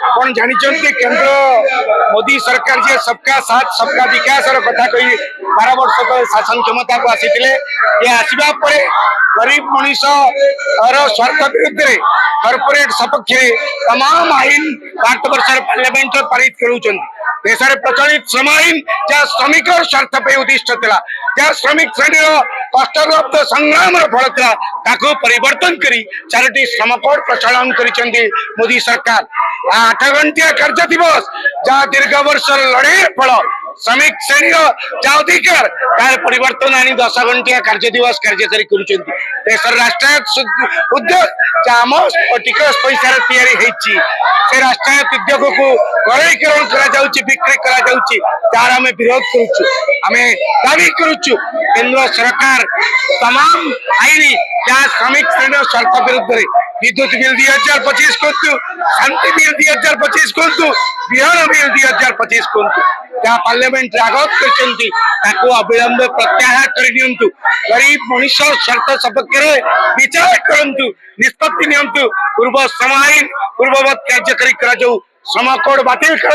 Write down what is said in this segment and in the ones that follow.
अपन जानी केंद्र मोदी सरकार जे सबका साथ सबका विकास कथा कही 12 वर्ष तले शासन क्षमता को आसीथिले ये आसीबा परे गरीब मनीष और स्वार्थ विरुद्ध रे कॉर्पोरेट सपक्ष तमाम आईन भारत वर्ष पार्लियामेंट पारित करूछन देश में प्रचलित श्रम आईन जहाँ श्रमिक स्वार्थ पे उद्दिष्ट था जहाँ श्रमिक श्रेणी कष्टग्रस्त संग्राम फल था परिवर्तन करी 4टी श्रम कोड प्रचलन करिसेंती मोदी सरकार 8 घंटिया कार्य दिवस जहाँ दीर्घ वर्ष लड़े फल श्रमिक श्रेणी जहाँ अधिकार तार परिवर्तन आनी 10 घंटिया कार्य दिवस कार्यकारी करुछंती देश राष्ट्रायत्त उद्योग आम टिकस पैसा से राष्ट्रायत्त उद्योग को गणीकरण करा बिक्री करा तार आम विरोध करुचु आम दावी करुचु केंद्र सरकार तमाम आईन जहाँ श्रमिक श्रेणी स्वार्थ विरुद्ध विद्युत बिल 2025 कहतु शांति बिल 2025 कहतु बिहार बिल 2025 कहतु जहाँ पार्लियामेंट आगत कर अविलंब प्रत्याहार कर गरीब मनीष स्वार्थ सपक्ष विचार करंतु निष्पत्ति नियंतु पूर्व श्रम आईन पूर्ववत कार्यकारी करा श्रम कोड बातिल कर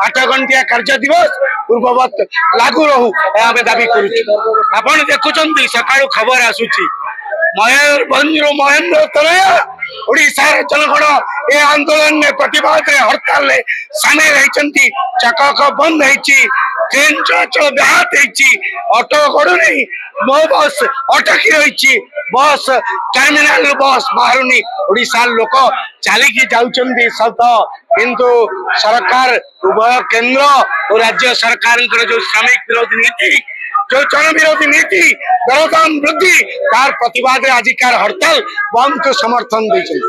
8 घंटिया कार्य दिवस पूर्ववत लागू रहू आम दावी करुँ देखुं सका खबर आसूची मयूरभंज महेंद्र तनया ओडिशा जनगण ए आंदोलन में प्रतिवाद हड़ताल सामिल होती चक बंद होती ट्रेन चलाचल व्याहत ऑटो गड़ू नहीं मो बस अटकी रही बस टर्मिनाल बस बाहरुनी ओडिशा लोक चलिकी जाउछंती सत किंतु सरकार उभय केंद्र और राज्य सरकार जो श्रमिक विरोधी नीति जो जन विरोधी नीति दरदाम वृद्धि तार प्रतिवाद आजिकार हड़ताल बंद को समर्थन देते।